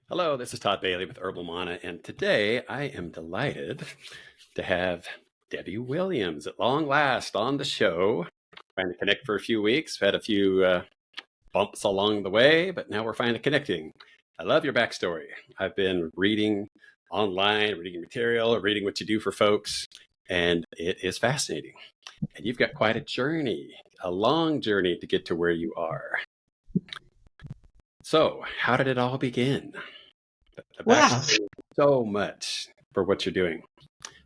Hello, this is Todd Bailey with Herbal Mana, and today I am delighted to have Debbie Williams at long last on the show. Trying to connect for a few weeks. Had a few bumps along the way, but now we're finally connecting. I love your backstory. I've been reading online, reading material, reading what you do for folks, and it is fascinating. And you've got quite a journey, a long journey to get to where you are. So, how did it all begin? The Wow, backstory so much for what you're doing.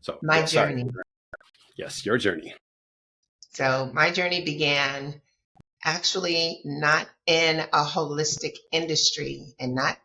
So my yeah, sorry. journey. Yes, your journey. So, my journey began actually not in a holistic industry and not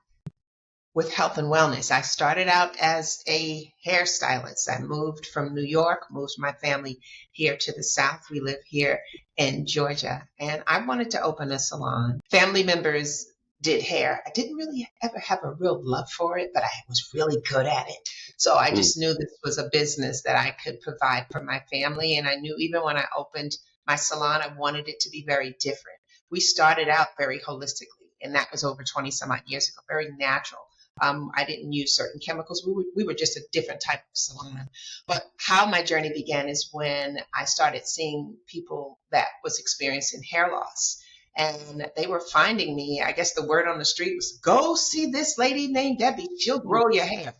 with health and wellness. I started out as a hairstylist. I moved from New York, moved my family here to the South. We live here in Georgia, and I wanted to open a salon. Family members did hair. I didn't really ever have a real love for it, but I was really good at it. So I Mm. just knew this was a business that I could provide for my family. And I knew even when I opened my salon, I wanted it to be very different. We started out very holistically, and that was over 20 some odd years ago, very natural. I didn't use certain chemicals. We were just a different type of salon. But how my journey began is when I started seeing people that was experiencing hair loss. And they were finding me. I guess the word on the street was, go see this lady named Debbie. She'll grow your hair.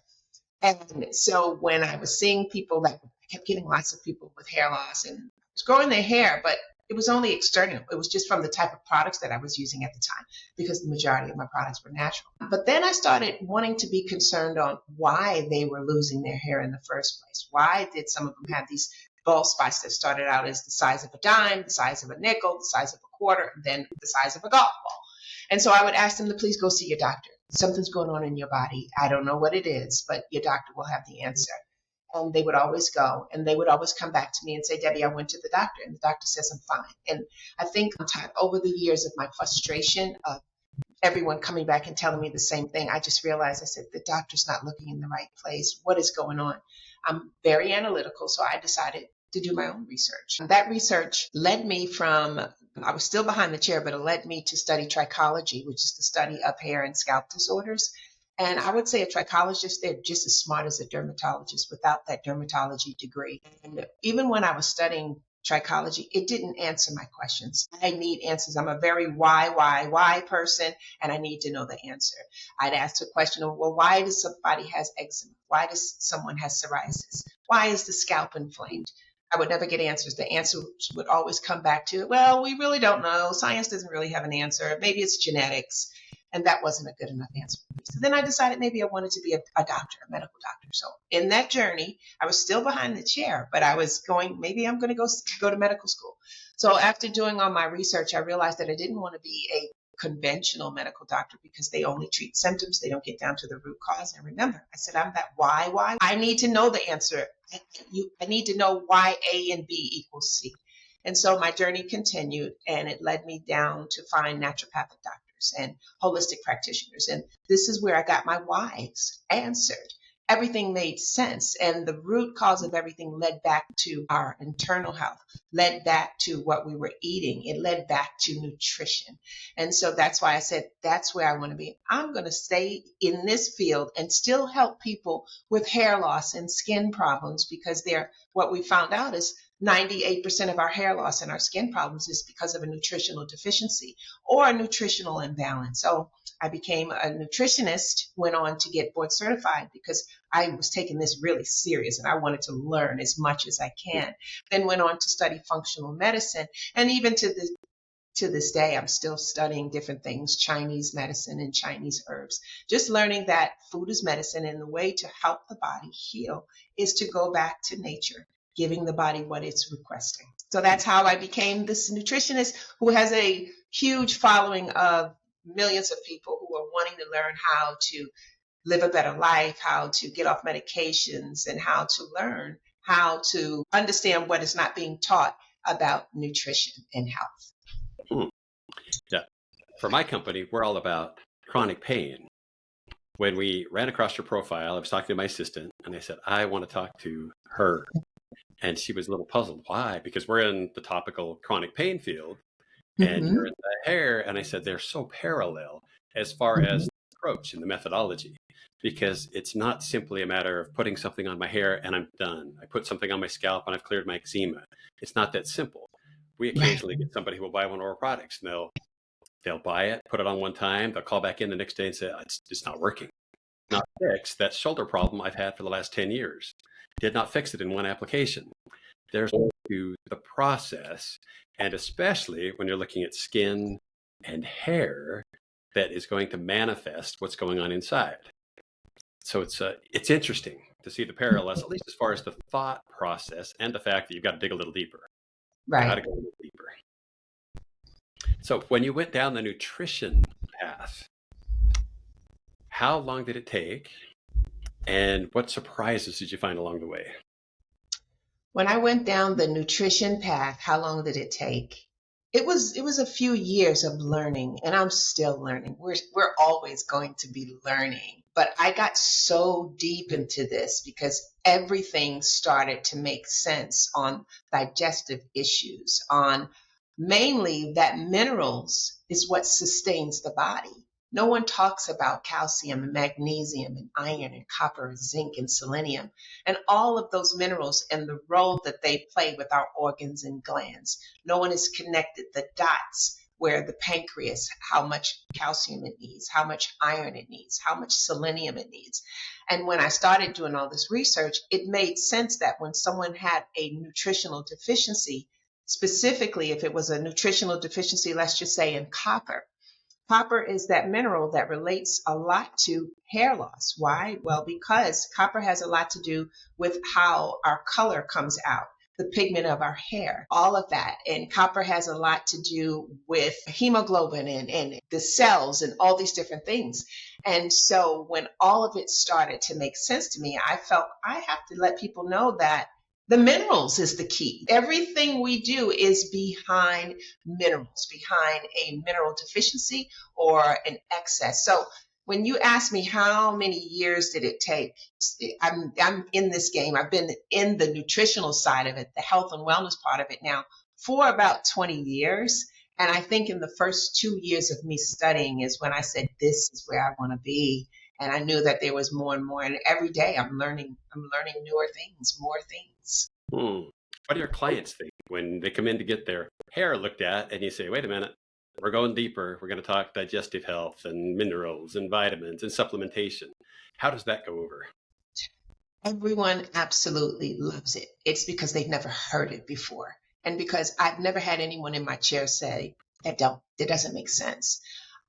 And so when I was seeing people that I kept getting lots of people with hair loss and it was growing their hair, but it was only external. It was just from the type of products that I was using at the time because the majority of my products were natural. But then I started wanting to be concerned on why they were losing their hair in the first place. Why did some of them have these bald spots that started out as the size of a dime, the size of a nickel, the size of a quarter, and then the size of a golf ball? And so I would ask them to please go see your doctor. Something's going on in your body. I don't know what it is, but your doctor will have the answer. And they would always go and they would always come back to me and say, Debbie, I went to the doctor and the doctor says I'm fine. And I think I'm tired over the years of my frustration of everyone coming back and telling me the same thing. I just realized I said, the doctor's not looking in the right place. What is going on? I'm very analytical, so I decided to do my own research. And that research led me from, I was still behind the chair, but it led me to study trichology, which is the study of hair and scalp disorders. And I would say a trichologist, they're just as smart as a dermatologist without that dermatology degree. And even when I was studying trichology, it didn't answer my questions. I need answers. I'm a very why person, and I need to know the answer. I'd ask the question of, well, why does somebody has eczema? Why does someone has psoriasis? Why is the scalp inflamed? I would never get answers. The answers would always come back to, well, we really don't know. Science doesn't really have an answer. Maybe it's genetics. And that wasn't a good enough answer for me. So then I decided maybe I wanted to be a doctor, a medical doctor. So in that journey, I was still behind the chair, but I was going, maybe I'm going to go to medical school. So after doing all my research, I realized that I didn't want to be a conventional medical doctor because they only treat symptoms. They don't get down to the root cause. And remember, I said, I'm that why. I need to know the answer. I need to know why A and B equals C. And so my journey continued and it led me down to find naturopathic doctors and holistic practitioners. And this is where I got my whys answered. Everything made sense. And the root cause of everything led back to our internal health, led back to what we were eating. It led back to nutrition. And so that's why I said, that's where I want to be. I'm going to stay in this field and still help people with hair loss and skin problems because what we found out is 98% of our hair loss and our skin problems is because of a nutritional deficiency or a nutritional imbalance. So I became a nutritionist, went on to get board certified because I was taking this really serious and I wanted to learn as much as I can. Then went on to study functional medicine. And even to this day, I'm still studying different things, Chinese medicine and Chinese herbs, just learning that food is medicine and the way to help the body heal is to go back to nature, giving the body what it's requesting. So that's how I became this nutritionist who has a huge following of millions of people who are wanting to learn how to live a better life, how to get off medications, and how to learn how to understand what is not being taught about nutrition and health. Hmm. Yeah. For my company, we're all about chronic pain. When we ran across your profile, I was talking to my assistant and I said, I want to talk to her. And she was a little puzzled. Why? Because we're in the topical chronic pain field and Mm-hmm. you're in the hair. And I said, they're so parallel as far as approach and the methodology, because it's not simply a matter of putting something on my hair and I'm done. I put something on my scalp and I've cleared my eczema. It's not that simple. We occasionally get somebody who will buy one of our products, and they'll buy it, put it on one time, they'll call back in the next day and say, it's not working. Not fix that shoulder problem I've had for the last 10 years. Did not fix it in one application. There's more to the process, and especially when you're looking at skin and hair, that is going to manifest what's going on inside. So it's interesting to see the parallels, at least as far as the thought process and the fact that you've got to dig a little deeper. Right. Got to go a little deeper. So when you went down the nutrition path, how long did it take, and what surprises did you find along the way? When I went down the nutrition path, how long did it take? It was a few years of learning, and I'm still learning. We're always going to be learning. But I got so deep into this because everything started to make sense on digestive issues, on mainly that minerals is what sustains the body. No one talks about calcium and magnesium and iron and copper, zinc and selenium, and all of those minerals and the role that they play with our organs and glands. No one has connected the dots where the pancreas, how much calcium it needs, how much iron it needs, how much selenium it needs. And when I started doing all this research, it made sense that when someone had a nutritional deficiency, specifically if it was a nutritional deficiency, let's just say in copper, copper is that mineral that relates a lot to hair loss. Why? Well, because copper has a lot to do with how our color comes out, the pigment of our hair, all of that. And copper has a lot to do with hemoglobin and the cells and all these different things. And so when all of it started to make sense to me, I felt I have to let people know that the minerals is the key. Everything we do is behind minerals, behind a mineral deficiency or an excess. So when you ask me how many years did it take, I'm in this game. I've been in the nutritional side of it, the health and wellness part of it now for about 20 years. And I think in the first 2 years of me studying is when I said, this is where I want to be. And I knew that there was more and more. And every day I'm learning newer things, more things. What do your clients think when they come in to get their hair looked at and you say, wait a minute, we're going deeper. We're going to talk digestive health and minerals and vitamins and supplementation. How does that go over? Everyone absolutely loves it. It's because they've never heard it before. And because I've never had anyone in my chair say, that doesn't make sense.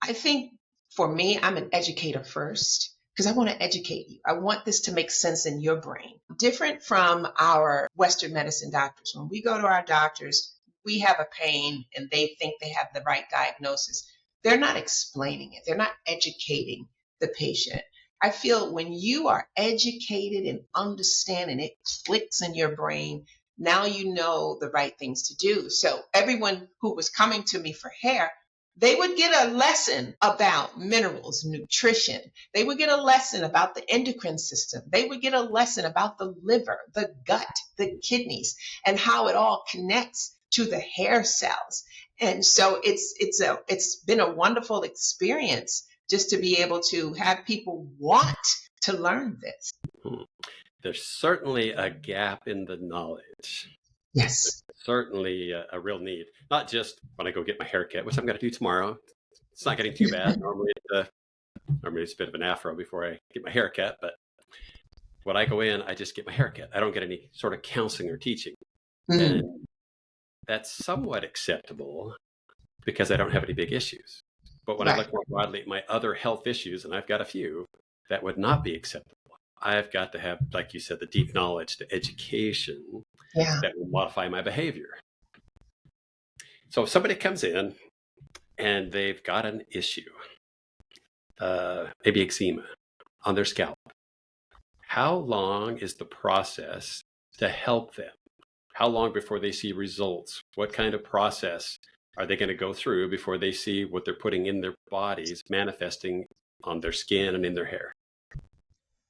I think for me, I'm an educator first because I want to educate you. I want this to make sense in your brain. Different from our Western medicine doctors. When we go to our doctors, we have a pain and they think they have the right diagnosis. They're not explaining it. They're not educating the patient. I feel when you are educated and understand and it clicks in your brain, now you know the right things to do. So everyone who was coming to me for hair, they would get a lesson about minerals, nutrition. They would get a lesson about the endocrine system. They would get a lesson about the liver, the gut, the kidneys, and how it all connects to the hair cells. And so it's been a wonderful experience just to be able to have people want to learn this. There's certainly a gap in the knowledge. Yes. Certainly a real need. Not just when I go get my haircut, which I'm going to do tomorrow. It's not getting too bad. Normally it's a bit of an afro before I get my haircut, but when I go in, I just get my haircut. I don't get any sort of counseling or teaching. And that's somewhat acceptable because I don't have any big issues. But when I look more broadly at my other health issues, and I've got a few, that would not be acceptable. I've got to have, like you said, the deep knowledge, the education that will modify my behavior. So if somebody comes in and they've got an issue, maybe eczema on their scalp, how long is the process to help them? How long before they see results? What kind of process are they going to go through before they see what they're putting in their bodies manifesting on their skin and in their hair?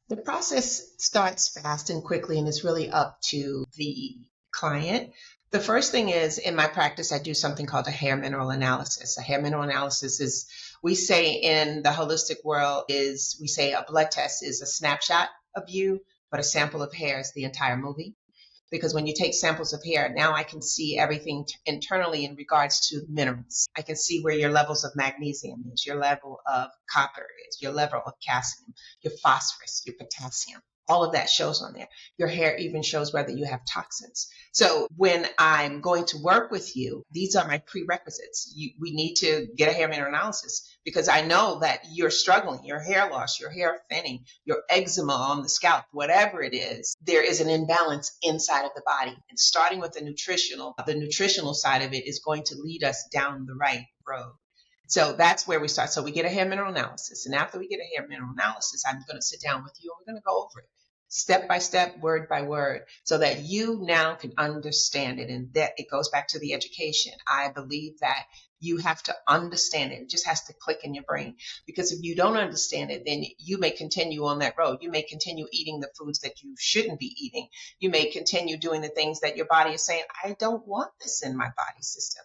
The process starts fast and quickly, and it's really up to the client. The first thing is, in my practice, I do something called a hair mineral analysis. A hair mineral analysis is We say in the holistic world we say a blood test is a snapshot of you, but a sample of hair is the entire movie. Because when you take samples of hair, now I can see everything internally in regards to minerals. I can see where your levels of magnesium is, your level of copper is, your level of calcium, your phosphorus, your potassium. All of that shows on there. Your hair even shows whether you have toxins. So when I'm going to work with you, these are my prerequisites. We need to get a hair mineral analysis because I know that you're struggling, your hair loss, your hair thinning, your eczema on the scalp, whatever it is, there is an imbalance inside of the body. And starting with the nutritional side of it is going to lead us down the right road. So that's where we start. So we get a hair mineral analysis. And after we get a hair mineral analysis, I'm going to sit down with you and we're going to go over it step by step, word by word, so that you now can understand it. And that it goes back to the education. I believe that you have to understand it. It just has to click in your brain. Because if you don't understand it, then you may continue on that road. You may continue eating the foods that you shouldn't be eating. You may continue doing the things that your body is saying, I don't want this in my body system.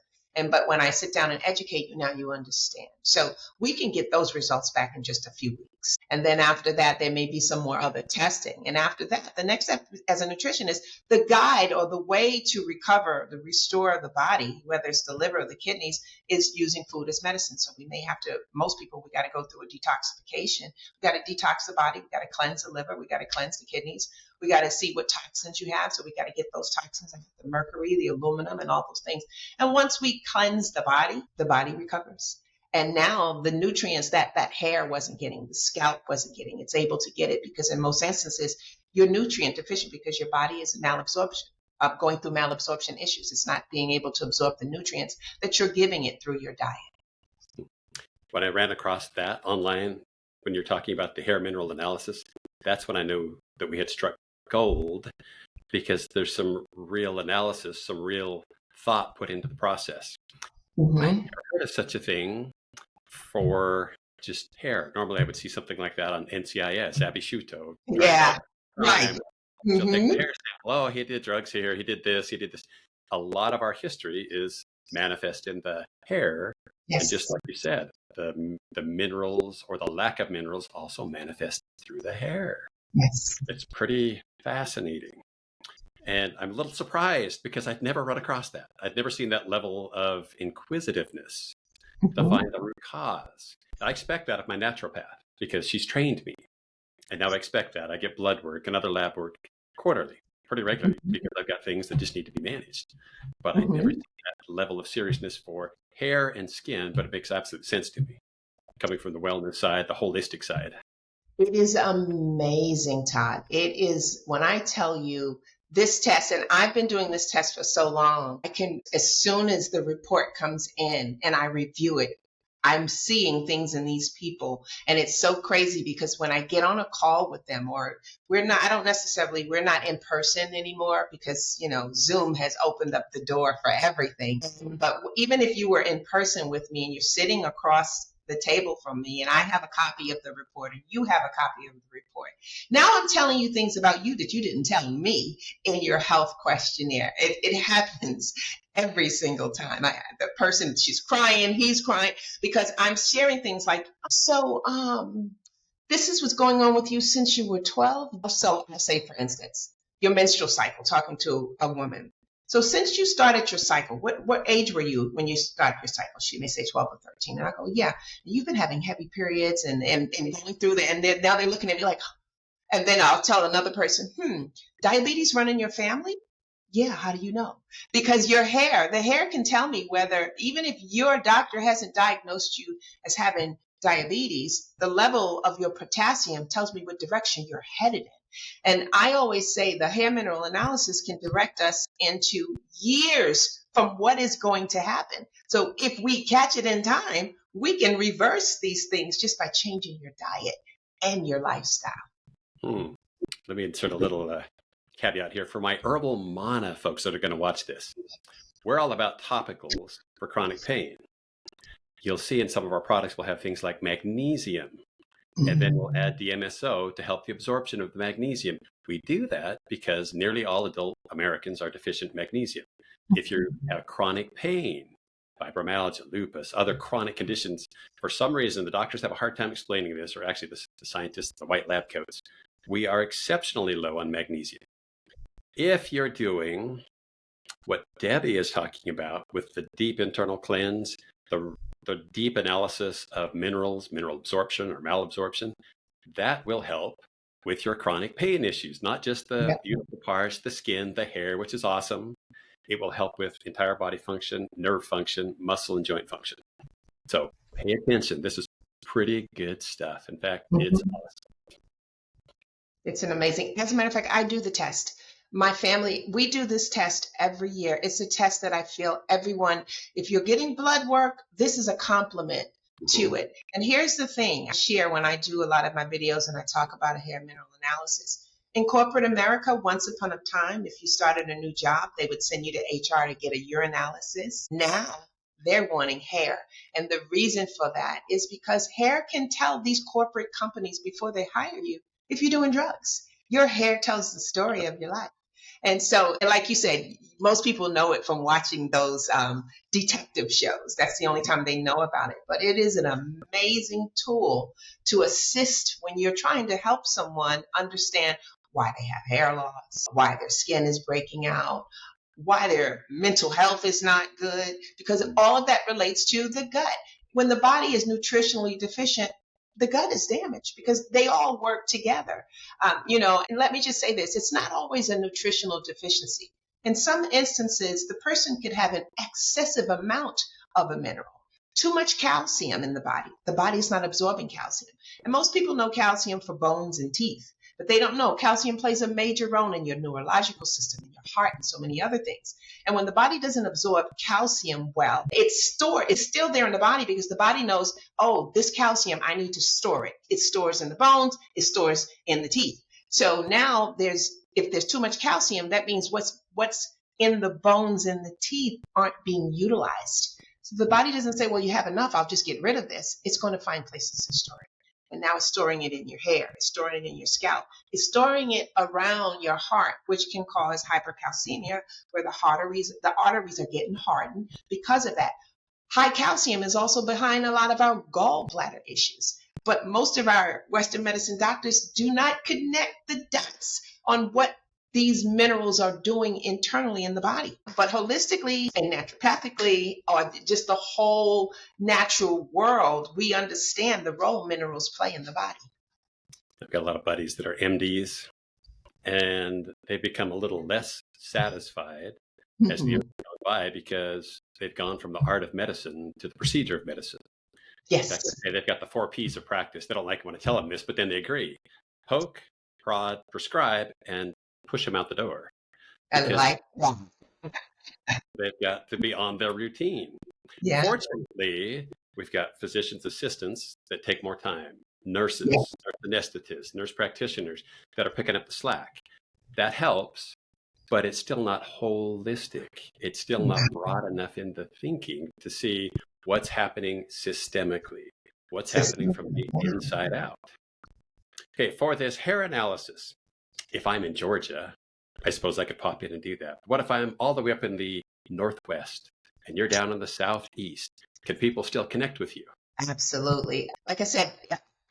But when I sit down and educate you, now you understand. So we can get those results back in just a few weeks. And then after that, there may be some more other testing. And after that, the next step as a nutritionist, the guide or the way to recover, to restore the body, whether it's the liver or the kidneys, is using food as medicine. So we may have to, most people, we got to go through a detoxification. We got to detox the body. We got to cleanse the liver. We got to cleanse the kidneys. We got to see what toxins you have. So we got to get those toxins, like the mercury, the aluminum, and all those things. And once we cleanse the body recovers. And now the nutrients that hair wasn't getting, the scalp wasn't getting, it's able to get it because in most instances, you're nutrient deficient because your body is going through malabsorption issues. It's not being able to absorb the nutrients that you're giving it through your diet. When I ran across that online, when you're talking about the hair mineral analysis, that's when I knew that we had struck gold because there's some real analysis, some real thought put into the process. Mm-hmm. I never heard of such a thing for just hair. Normally I would see something like that on NCIS, Abishuto. Yeah, right. So take the hair sample. Oh, he did drugs here. He did this. He did this. A lot of our history is manifest in the hair. Yes. And just like you said, the minerals or the lack of minerals also manifest through the hair. Yes. It's pretty fascinating. And I'm a little surprised because I'd never run across that. I'd never seen that level of inquisitiveness to find the root cause. I expect that of my naturopath because she's trained me. And now I expect that. I get blood work and other lab work quarterly, pretty regularly, because I've got things that just need to be managed. But I never see that level of seriousness for hair and skin, but it makes absolute sense to me, coming from the wellness side, the holistic side. It is amazing, Todd. It is, when I tell you this test, and I've been doing this test for so long, I can, as soon as the report comes in and I review it, I'm seeing things in these people. And it's so crazy because when I get on a call with them, or we're not in person anymore because, Zoom has opened up the door for everything. But even if you were in person with me and you're sitting across the table from me and I have a copy of the report and you have a copy of the report. Now I'm telling you things about you that you didn't tell me in your health questionnaire. It happens every single time. The person, she's crying, he's crying, because I'm sharing things like, so this is what's going on with you since you were 12. So I'll say, for instance, your menstrual cycle, talking to a woman. So since you started your cycle, what age were you when you started your cycle? She may say 12 or 13. And I go, yeah, you've been having heavy periods and going through now they're looking at me like, and then I'll tell another person, diabetes run in your family? Yeah, how do you know? Because the hair can tell me whether, even if your doctor hasn't diagnosed you as having diabetes, the level of your potassium tells me what direction you're headed in. And I always say the hair mineral analysis can direct us into years from what is going to happen. So if we catch it in time, we can reverse these things just by changing your diet and your lifestyle. Let me insert a little caveat here for my Herbal Mana folks that are going to watch this. We're all about topicals for chronic pain. You'll see in some of our products we'll have things like magnesium. And then we'll add DMSO to help the absorption of the magnesium. We do that because nearly all adult Americans are deficient in magnesium. If you have chronic pain, fibromyalgia, lupus, other chronic conditions. For some reason, the doctors have a hard time explaining this, or actually the scientists, the white lab coats. We are exceptionally low on magnesium. If you're doing what Debbie is talking about with the deep internal cleanse, the deep analysis of minerals, mineral absorption or malabsorption, that will help with your chronic pain issues, not just the beautiful parts, the skin, the hair, which is awesome. It will help with entire body function, nerve function, muscle and joint function. So pay attention. This is pretty good stuff. In fact, it's awesome. It's an amazing. As a matter of fact, I do the test. My family, we do this test every year. It's a test that I feel everyone, if you're getting blood work, this is a compliment to it. And here's the thing I share when I do a lot of my videos and I talk about a hair mineral analysis. In corporate America, once upon a time, if you started a new job, they would send you to HR to get a urinalysis. Now they're wanting hair. And the reason for that is because hair can tell these corporate companies before they hire you if you're doing drugs. Your hair tells the story of your life. And so, like you said, most people know it from watching those detective shows. That's the only time they know about it. But it is an amazing tool to assist when you're trying to help someone understand why they have hair loss, why their skin is breaking out, why their mental health is not good, because all of that relates to the gut. When the body is nutritionally deficient, the gut is damaged because they all work together. And let me just say this, it's not always a nutritional deficiency. In some instances, the person could have an excessive amount of a mineral, too much calcium in the body. The body's not absorbing calcium. And most people know calcium for bones and teeth, but they don't know calcium plays a major role in your neurological system, in your heart, and so many other things. And when the body doesn't absorb calcium well, it's stored. It's still there in the body because the body knows, oh, this calcium, I need to store it. It stores in the bones. It stores in the teeth. So now if there's too much calcium, that means what's in the bones and the teeth aren't being utilized. So the body doesn't say, well, you have enough, I'll just get rid of this. It's going to find places to store it. And now it's storing it in your hair. It's storing it in your scalp. It's storing it around your heart, which can cause hypercalcemia, where the arteries are getting hardened because of that. High calcium is also behind a lot of our gallbladder issues. But most of our Western medicine doctors do not connect the dots on what these minerals are doing internally in the body. But holistically and naturopathically, or just the whole natural world, we understand the role minerals play in the body. I've got a lot of buddies that are MDs, and they become a little less satisfied as the years go by because they've gone from the art of medicine to the procedure of medicine. Yes. Fact, they've got the 4 P's of practice. They don't like when I tell them this, but then they agree. Poke, prod, prescribe, and push them out the door. I like that. They've got to be on their routine. Yeah. Fortunately, we've got physician's assistants that take more time, nurses, nurse anesthetists, nurse practitioners that are picking up the slack. That helps, but it's still not holistic. It's still not broad enough in the thinking to see what's happening systemically, what's happening from the inside out. Okay, for this hair analysis, if I'm in Georgia, I suppose I could pop in and do that. What if I'm all the way up in the Northwest and you're down in the Southeast? Can people still connect with you? Absolutely. Like I said,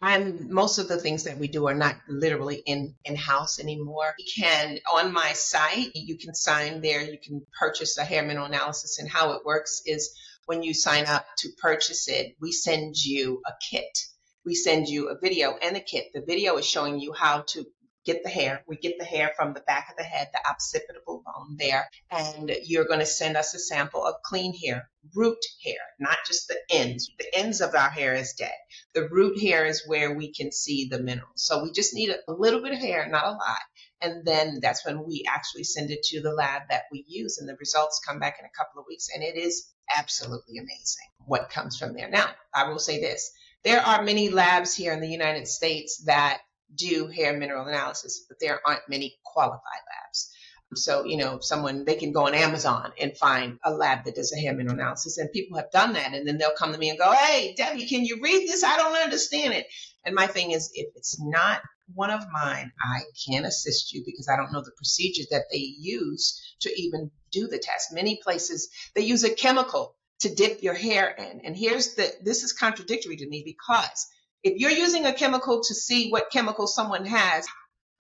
most of the things that we do are not literally in-house anymore. You can, on my site, you can sign there, you can purchase a hair mineral analysis, and how it works is when you sign up to purchase it, we send you a kit. We send you a video and a kit. The video is showing you how to get the hair. We get the hair from the back of the head, the occipital bone there, and you're going to send us a sample of clean hair, root hair, not just the ends. The ends of our hair is dead. The root hair is where we can see the minerals. So we just need a little bit of hair, not a lot. And then that's when we actually send it to the lab that we use, and the results come back in a couple of weeks, and it is absolutely amazing what comes from there. Now, I will say this. There are many labs here in the United States that do hair mineral analysis, but there aren't many qualified labs. So, they can go on Amazon and find a lab that does a hair mineral analysis, and people have done that. And then they'll come to me and go, hey, Debbie, can you read this? I don't understand it. And my thing is, if it's not one of mine, I can't assist you because I don't know the procedure that they use to even do the test. Many places, they use a chemical to dip your hair in. And this is contradictory to me, because if you're using a chemical to see what chemical someone has,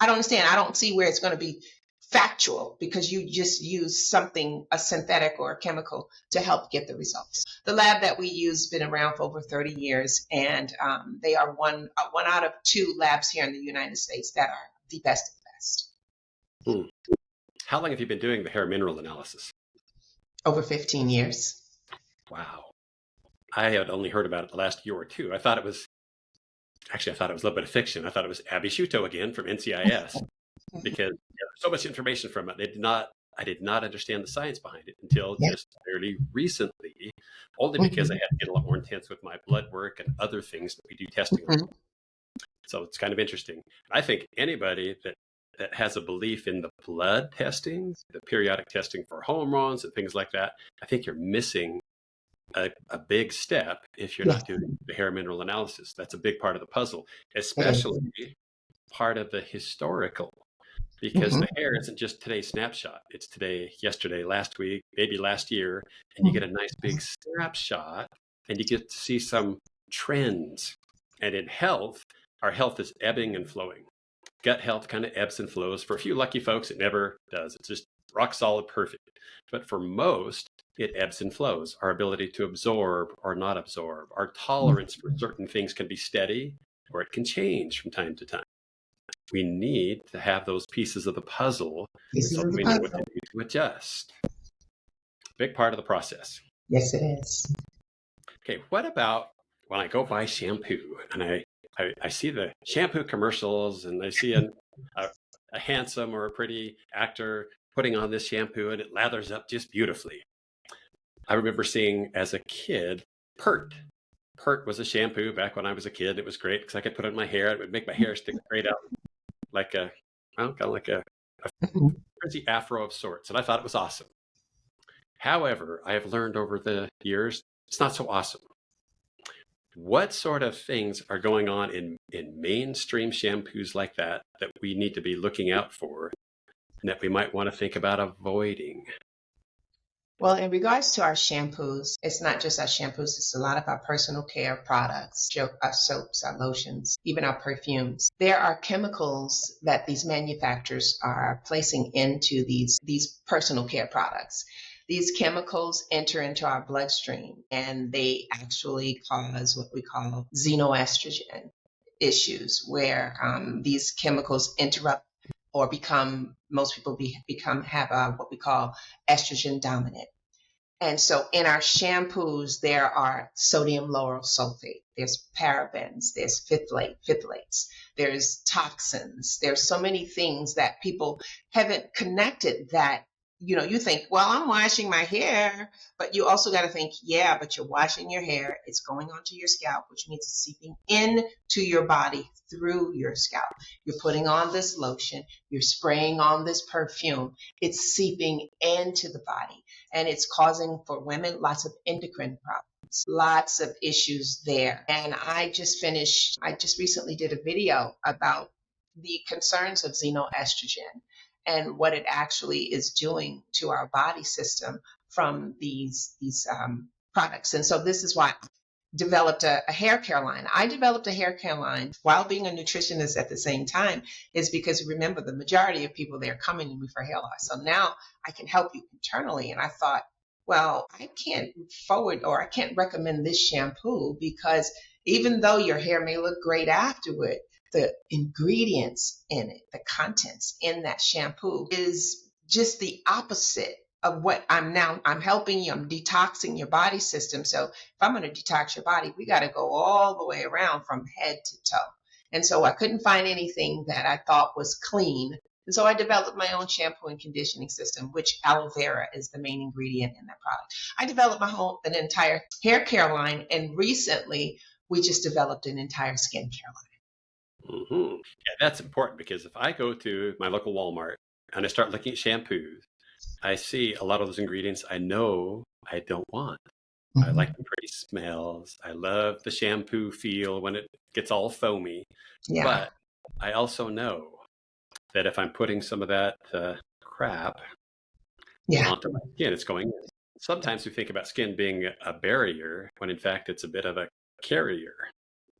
I don't understand. I don't see where it's going to be factual, because you just use something, a synthetic or a chemical, to help get the results. The lab that we use has been around for over 30 years, and they are one out of 2 labs here in the United States that are the best of the best. How long have you been doing the hair mineral analysis? Over 15 years. Wow. I had only heard about it the last year or two. I thought it was a little bit of fiction. I thought it was Abby Shuto again from NCIS, because so much information from it. I did not understand the science behind it until just fairly recently, only because I had to get a lot more intense with my blood work and other things that we do testing on. So it's kind of interesting. I think anybody that has a belief in the blood testing, the periodic testing for hormones and things like that, I think you're missing a big step if you're not doing the hair mineral analysis. That's a big part of the puzzle, especially part of the historical, because the hair isn't just today's snapshot. It's today, yesterday, last week, maybe last year, and you get a nice big snapshot, and you get to see some trends. And in health, our health is ebbing and flowing. Gut health kind of ebbs and flows. For a few lucky folks, it never does. It's just rock solid, perfect. But for most, it ebbs and flows. Our ability to absorb or not absorb, our tolerance for certain things can be steady, or it can change from time to time. We need to have those pieces of the puzzle so that we know what to do to adjust. Big part of the process. Yes, it is. Okay, what about when I go buy shampoo and I see the shampoo commercials, and I see a handsome or a pretty actor putting on this shampoo and it lathers up just beautifully. I remember seeing as a kid, Pert. Pert was a shampoo back when I was a kid. It was great because I could put it in my hair. It would make my hair stick straight out like kind of like a frizzy afro of sorts. And I thought it was awesome. However, I have learned over the years, it's not so awesome. What sort of things are going on in mainstream shampoos like that we need to be looking out for and that we might want to think about avoiding? Well, in regards to our shampoos, it's not just our shampoos, it's a lot of our personal care products, our soaps, our lotions, even our perfumes. There are chemicals that these manufacturers are placing into these personal care products. These chemicals enter into our bloodstream, and they actually cause what we call xenoestrogen issues, where these chemicals interrupt or most people have what we call estrogen dominant. And so in our shampoos, there are sodium lauryl sulfate, there's parabens, there's phthalates, there's toxins. There's so many things that people haven't connected that, you think, well, I'm washing my hair, but you also got to think, yeah, but you're washing your hair. It's going onto your scalp, which means it's seeping into your body through your scalp. You're putting on this lotion, you're spraying on this perfume. It's seeping into the body, and it's causing for women lots of endocrine problems, lots of issues there. And I just recently did a video about the concerns of xenoestrogen and what it actually is doing to our body system from these products. And so this is why I developed a hair care line. I developed a hair care line while being a nutritionist at the same time, is because remember, the majority of people, they're coming to me for hair loss. So now I can help you internally. And I thought, well, I can't recommend this shampoo, because even though your hair may look great afterward, the ingredients in it, the contents in that shampoo is just the opposite of what I'm helping you. I'm detoxing your body system. So if I'm going to detox your body, we got to go all the way around from head to toe. And so I couldn't find anything that I thought was clean. And so I developed my own shampoo and conditioning system, which aloe vera is the main ingredient in that product. I developed an entire hair care line, and recently we just developed an entire skincare line. Mm-hmm. Yeah, that's important, because if I go to my local Walmart and I start looking at shampoos, I see a lot of those ingredients I know I don't want. I like the pretty smells. I love the shampoo feel when it gets all foamy. Yeah. But I also know that if I'm putting some of that crap onto my skin, it's going in. sometimes we think about skin being a barrier when in fact it's a bit of a carrier.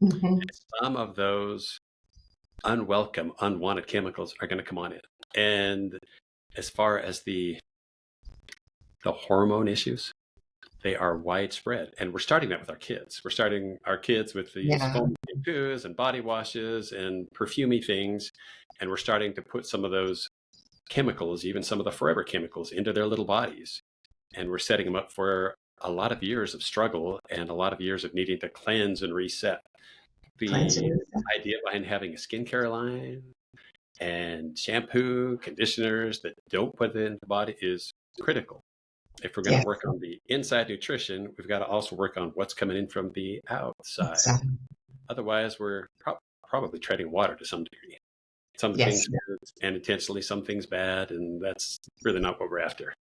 Hmm. Some of those unwelcome, unwanted chemicals are going to come on in. And as far as the hormone issues, they are widespread. And we're starting that with our kids. We're starting our kids with these Yeah, foam shampoos and body washes and perfumey things. And we're starting to put some of those chemicals, even some of the forever chemicals, into their little bodies. And we're setting them up for a lot of years of struggle and a lot of years of needing to cleanse and reset. The cleansing. idea behind having a skincare line and shampoo, conditioners that don't put it in the body is critical. If we're going to Yes, work on the inside nutrition, we've got to also work on what's coming in from the outside. exactly. Otherwise, we're probably treading water to some degree. Some Yes, things good and intentionally, some things bad, and that's really not what we're after.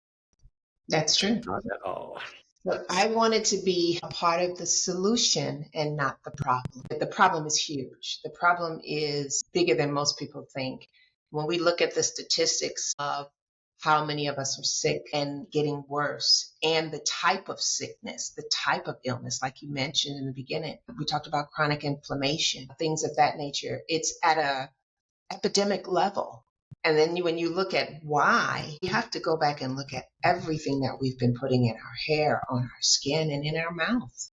that's true. Not at all. So I wanted to be a part of the solution and not the problem. The problem is huge. The problem is bigger than most people think. When we look at the statistics of how many of us are sick and getting worse, and the type of sickness, the type of illness, like you mentioned in the beginning, we talked about chronic inflammation, things of that nature. It's at a epidemic level. And then when you look at why, you have to go back and look at everything that we've been putting in our hair, on our skin, and in our mouth.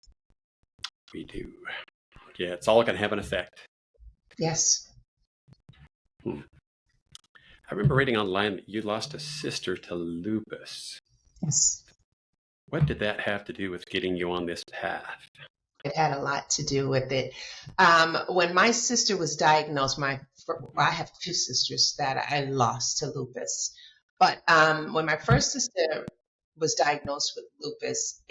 We do. Yeah, it's all going to have an effect. Yes. Hmm. I remember reading online that you lost a sister to lupus. Yes. What did that have to do with getting you on this path? It had a lot to do with it. When my sister was diagnosed, I have two sisters that I lost to lupus. But when my first sister was diagnosed with lupus,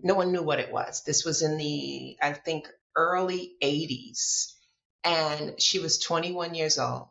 no one knew what it was. This was in the, I think, early 80s. And she was 21 years old.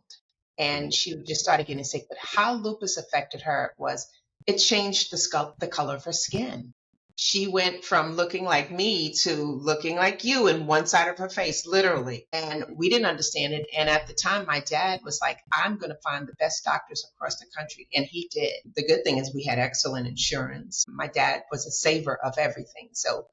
And she just started getting sick. But how lupus affected her was it changed the color of her skin. She went from looking like me to looking like you in one side of her face, literally. And we didn't understand it. And at the time, my dad was like, I'm going to find the best doctors across the country. And he did. The good thing is we had excellent insurance. My dad was a saver of everything. So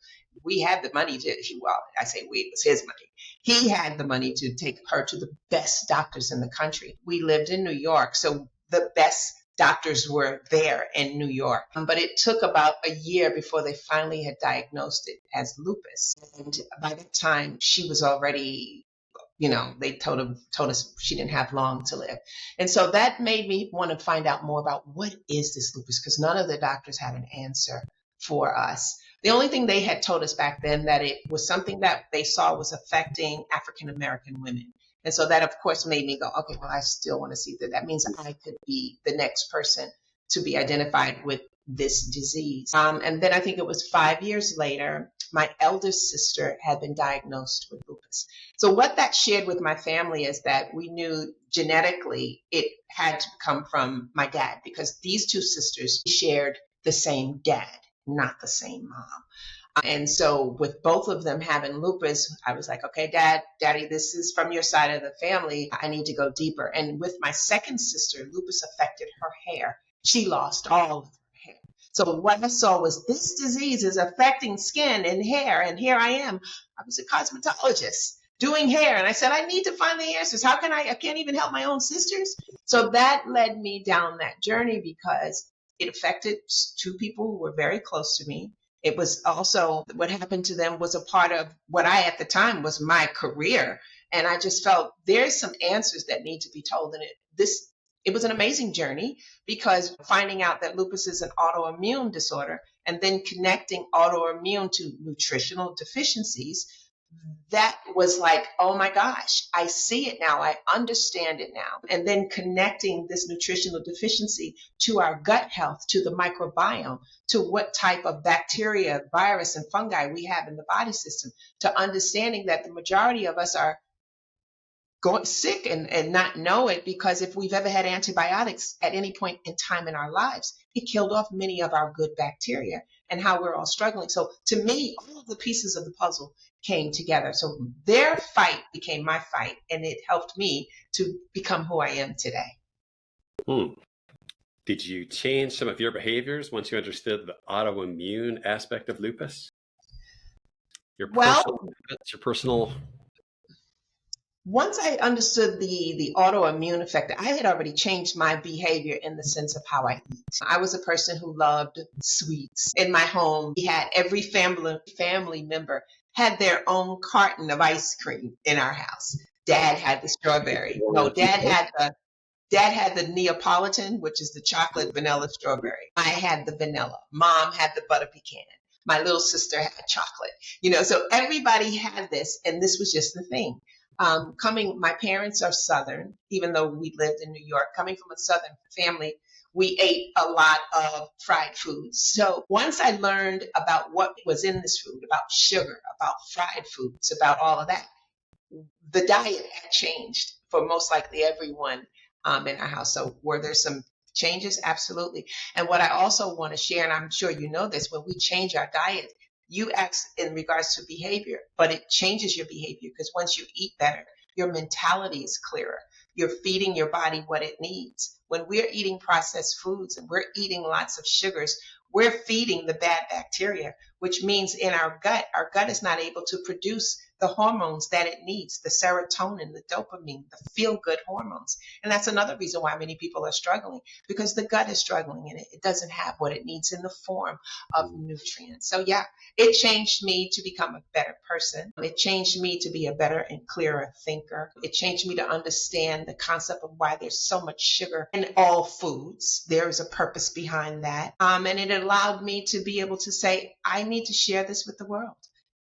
we had the money well, I say we, it was his money. He had the money to take her to the best doctors in the country. We lived in New York. So the best doctors were there in New York. But it took about a year before they finally had diagnosed it as lupus. And by that time, she was already, they told us she didn't have long to live. And so that made me want to find out more about what is this lupus, because none of the doctors had an answer for us. The only thing they had told us back then that it was something that they saw was affecting African American women. And so that, of course, made me go, okay, well, I still want to see that. That means I could be the next person to be identified with this disease. And then I think it was 5 years later, my eldest sister had been diagnosed with lupus. So what that shared with my family is that we knew genetically it had to come from my dad, because these two sisters shared the same dad, not the same mom. And so with both of them having lupus, I was like, okay, daddy, this is from your side of the family. I need to go deeper. And with my second sister, lupus affected her hair. She lost all of her hair. So what I saw was this disease is affecting skin and hair. And here I am. I was a cosmetologist doing hair. And I said, I need to find the answers. How can I can't even help my own sisters. So that led me down that journey, because it affected two people who were very close to me. It was also what happened to them was a part of what I at the time was my career. And I just felt there's some answers that need to be told. And it was an amazing journey, because finding out that lupus is an autoimmune disorder and then connecting autoimmune to nutritional deficiencies, that was like, oh my gosh, I see it now. I understand it now. And then connecting this nutritional deficiency to our gut health, to the microbiome, to what type of bacteria, virus, and fungi we have in the body system, to understanding that the majority of us are going sick and not know it, because if we've ever had antibiotics at any point in time in our lives, it killed off many of our good bacteria, and how we're all struggling. So to me, all of the pieces of the puzzle came together. So their fight became my fight, and it helped me to become who I am today. Hmm. Did you change some of your behaviors once you understood the autoimmune aspect of lupus? Your Well, personal habits, your personal. once I understood the autoimmune effect, I had already changed my behavior in the sense of how I eat. I was a person who loved sweets. In my home, we had every family member had their own carton of ice cream in our house. Dad had the strawberry. No, Dad had the Neapolitan, which is the chocolate vanilla strawberry. I had the vanilla. Mom had the butter pecan. My little sister had chocolate. So everybody had this, and this was just the thing. My parents are Southern, even though we lived in New York. Coming from a Southern family, we ate a lot of fried foods. So once I learned about what was in this food, about sugar, about fried foods, about all of that, the diet had changed for most likely everyone in our house. So were there some changes? Absolutely. And what I also want to share, and I'm sure you know this, when we change our diet, you ask in regards to behavior, but it changes your behavior because once you eat better, your mentality is clearer. You're feeding your body what it needs. When we're eating processed foods and we're eating lots of sugars, we're feeding the bad bacteria, which means in our gut is not able to produce the hormones that it needs, the serotonin, the dopamine, the feel-good hormones. And that's another reason why many people are struggling, because the gut is struggling and it doesn't have what it needs in the form of nutrients. So yeah, it changed me to become a better person. It changed me to be a better and clearer thinker. It changed me to understand the concept of why there's so much sugar in all foods. There is a purpose behind that. And it allowed me to be able to say, I need to share this with the world.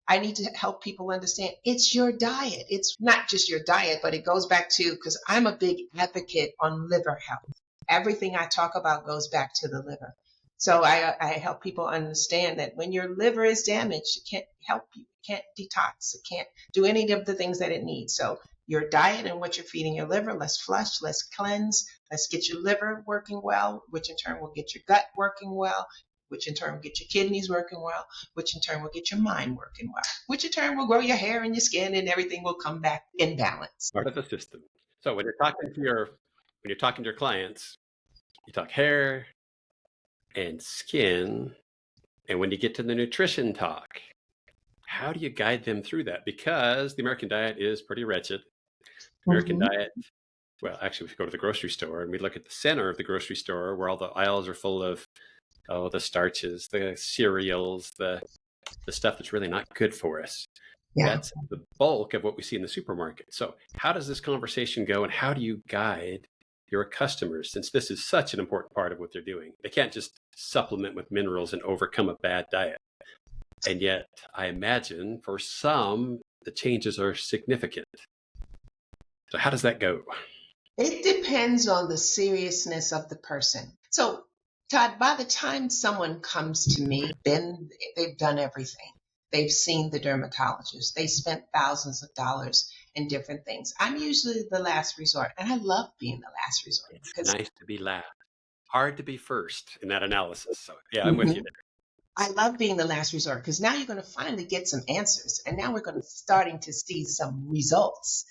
I need to help people understand it's your diet. It's not just your diet, but it goes back to, because I'm a big advocate on liver health. Everything I talk about goes back to the liver. So I help people understand that when your liver is damaged, it can't help you. It can't detox. It can't do any of the things that it needs. So your diet and what you're feeding your liver, let's flush, let's cleanse, let's get your liver working well, which in turn will get your gut working well, which in turn will get your kidneys working well, which in turn will get your mind working well, which in turn will grow your hair and your skin and everything will come back in balance. Part of the system. So when you're talking to your clients, you talk hair and skin, and when you get to the nutrition talk, how do you guide them through that? Because the American diet is pretty wretched. The American diet, well, actually, if you go to the grocery store and we look at the center of the grocery store where all the aisles are full of the starches, the cereals, the stuff that's really not good for us. Yeah. That's the bulk of what we see in the supermarket. So how does this conversation go, and how do you guide your customers, since this is such an important part of what they're doing? They can't just supplement with minerals and overcome a bad diet. And yet, I imagine for some, the changes are significant. So how does that go? It depends on the seriousness of the person. So Todd, by the time someone comes to me, then they've done everything. They've seen the dermatologist. They spent thousands of dollars in different things. I'm usually the last resort, and I love being the last resort. It's nice to be last. Hard to be first in that analysis. So yeah, I'm with you there. I love being the last resort because now you're going to finally get some answers, and now we're going to starting to see some results.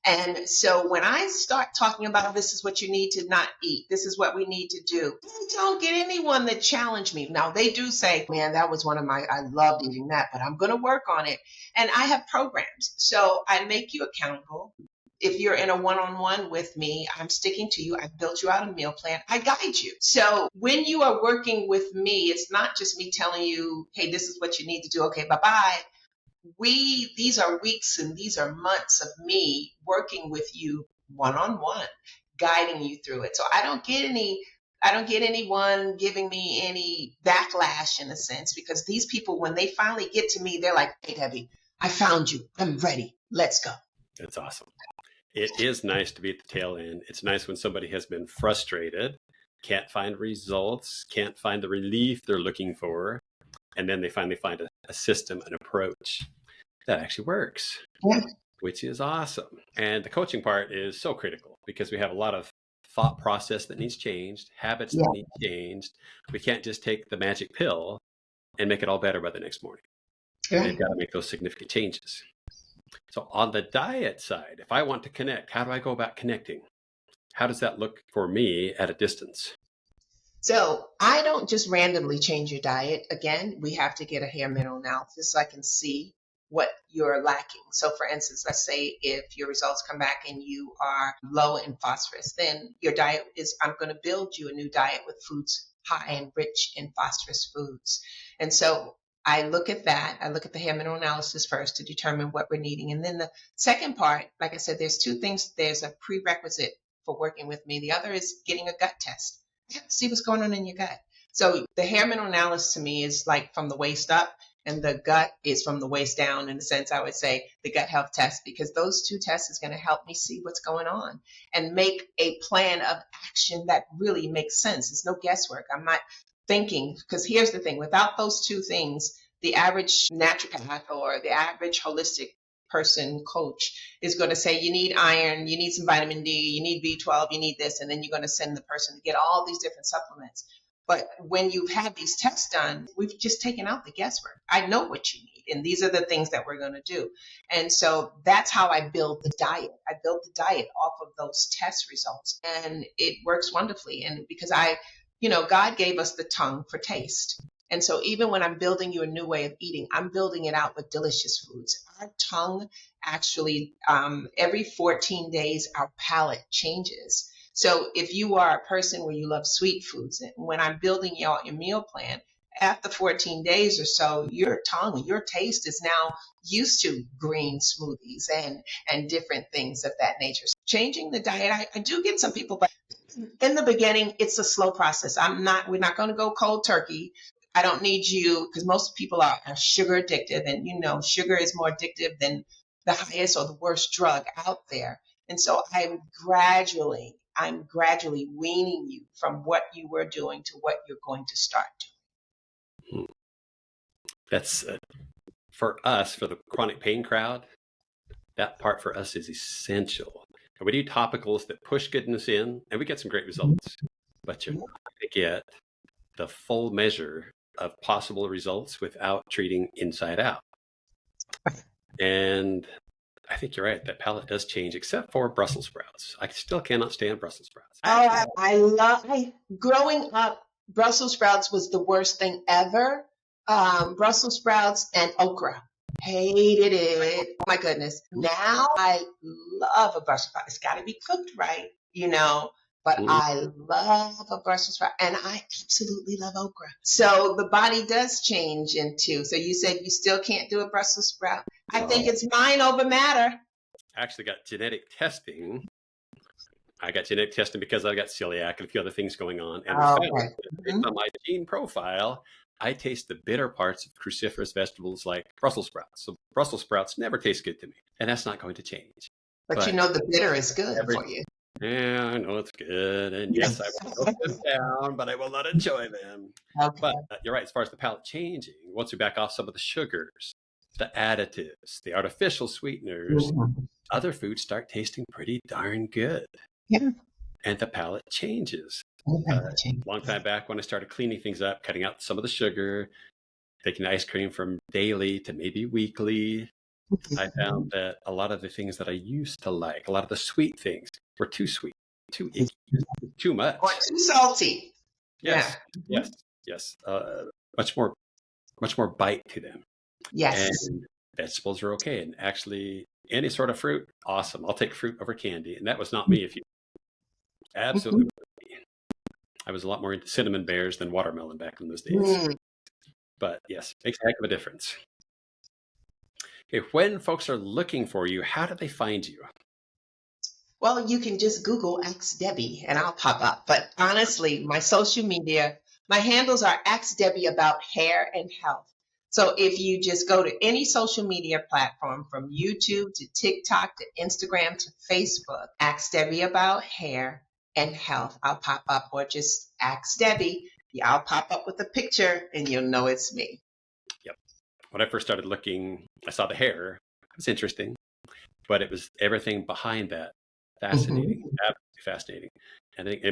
And so when I start talking about this is what you need to not eat, this is what we need to do, I don't get anyone that challenge me. Now they do say, man, that was I loved eating that, but I'm going to work on it. And I have programs. So I make you accountable. If you're in a one-on-one with me, I'm sticking to you. I've built you out a meal plan. I guide you. So when you are working with me, it's not just me telling you, hey, this is what you need to do. Okay, bye-bye. These are weeks and these are months of me working with you one-on-one, guiding you through it. So I don't get anyone giving me any backlash in a sense, because these people, when they finally get to me, they're like, hey, Debbie, I found you. I'm ready. Let's go. That's awesome. It is nice to be at the tail end. It's nice when somebody has been frustrated, can't find results, can't find the relief they're looking for, and then they finally find a system, an approach that actually works, which is awesome. And the coaching part is so critical because we have a lot of thought process that needs changed, habits that need changed. We can't just take the magic pill and make it all better by the next morning. They've got to make those significant changes. So on the diet side, if I want to connect, how do I go about connecting? How does that look for me at a distance? So I don't just randomly change your diet. Again, we have to get a hair mineral analysis so I can see what you're lacking. So for instance, let's say if your results come back and you are low in phosphorus, then your diet is, I'm going to build you a new diet with foods high and rich in phosphorus foods. And so I look at that. I look at the hair mineral analysis first to determine what we're needing. And then the second part, like I said, there's two things. There's a prerequisite for working with me. The other is getting a gut test. You have to see what's going on in your gut. So the hair mineral analysis to me is like from the waist up, and the gut is from the waist down. In a sense, I would say the gut health test, because those two tests is going to help me see what's going on and make a plan of action that really makes sense. It's no guesswork. I'm not thinking, because here's the thing, without those two things, the average naturopath or the average holistic person coach is going to say, you need iron, you need some vitamin D, you need B12, you need this, and then you're going to send the person to get all these different supplements. But when you've had these tests done, we've just taken out the guesswork. I know what you need, and these are the things that we're going to do. And so that's how I build the diet. I built the diet off of those test results, and it works wonderfully. And because God gave us the tongue for taste. And so even when I'm building you a new way of eating, I'm building it out with delicious foods. Our tongue actually, every 14 days, our palate changes. So if you are a person where you love sweet foods, and when I'm building your meal plan, after 14 days or so, your tongue, your taste is now used to green smoothies and different things of that nature. So changing the diet, I do get some people, but in the beginning, it's a slow process. We're not going to go cold turkey. I don't need you, because most people are sugar addicted, and sugar is more addictive than the highest or the worst drug out there. And so I'm gradually weaning you from what you were doing to what you're going to start doing. That's for us, for the chronic pain crowd, that part for us is essential. And we do topicals that push goodness in, and we get some great results, but you're not going to get the full measure of possible results without treating inside out. And I think you're right. That palate does change, except for Brussels sprouts. I still cannot stand Brussels sprouts. Growing up, Brussels sprouts was the worst thing ever. Brussels sprouts and okra. Hated it. Oh my goodness. Now I love a Brussels sprout. It's got to be cooked right, but I love a Brussels sprout, and I absolutely love okra. So the body does change so you said you still can't do a Brussels sprout. I think it's mind over matter. I actually got genetic testing. I got genetic testing because I got celiac and a few other things going on. And based on my gene profile, I taste the bitter parts of cruciferous vegetables like Brussels sprouts. So Brussels sprouts never taste good to me, and that's not going to change. But the bitter is good for you. Yeah, I know it's good. And yes, I will put them down, but I will not enjoy them. Okay. But you're right. As far as the palate changing, once we back off some of the sugars, the additives, the artificial sweeteners, other foods start tasting pretty darn good. Yeah. And the palate changes. Long time back when I started cleaning things up, cutting out some of the sugar, taking ice cream from daily to maybe weekly, I found that a lot of the things that I used to like, a lot of the sweet things, were too sweet, too icky, too much. Or too salty. Yes, yeah. Yes. Much more bite to them. Yes. And vegetables are okay. And actually, any sort of fruit, awesome. I'll take fruit over candy. And that was not me. Absolutely. I was a lot more into cinnamon bears than watermelon back in those days. But yes, makes a heck of a difference. Okay, when folks are looking for you, how do they find you? Well, you can just Google Ask Debbie and I'll pop up. But honestly, my social media, my handles are Ask Debbie About Hair and Health. So if you just go to any social media platform, from YouTube to TikTok to Instagram to Facebook, Ask Debbie About Hair and Health, I'll pop up. Or just Ask Debbie. I'll pop up with a picture and you'll know it's me. Yep. When I first started looking, I saw the hair. It was interesting, but it was everything behind that. Fascinating, absolutely fascinating. And I think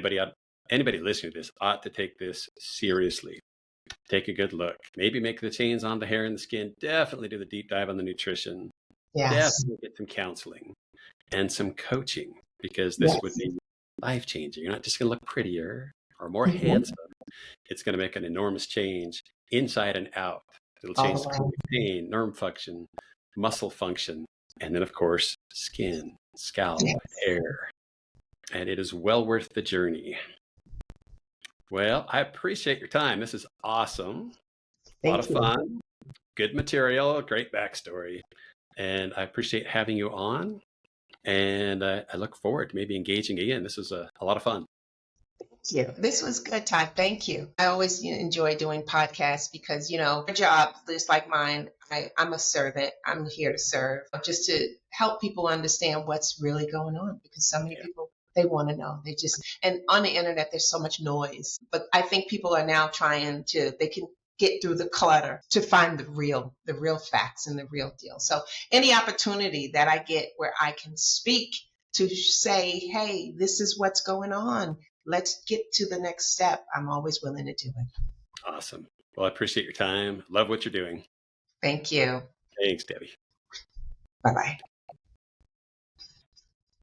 anybody listening to this ought to take this seriously. Take a good look. Maybe make the change on the hair and the skin. Definitely do the deep dive on the nutrition. Yes. Definitely get some counseling and some coaching, because this would be life-changing. You're not just going to look prettier or more handsome. it's going to make an enormous change inside and out. It'll All change the way. pain, nerve function, muscle function, and then, of course, skin, scalp, Yes. hair. And it is well worth the journey. Well, I appreciate your time. This is awesome. A lot of Thank you. fun, good material, great backstory. And I appreciate having you on. And I look forward to maybe engaging again. This was a lot of fun. Thank you. This was good, Todd. Thank you. I always enjoy doing podcasts because, your job, just like mine, I'm a servant. I'm here to serve, just to help people understand what's really going on, because so many people, they want to know. And on the internet, there's so much noise. But I think people are now they can get through the clutter to find the real facts and the real deal. So any opportunity that I get where I can speak to say, hey, this is what's going on, let's get to the next step, I'm always willing to do it. Awesome. Well, I appreciate your time. Love what you're doing. Thank you. Thanks, Debbie. Bye-bye.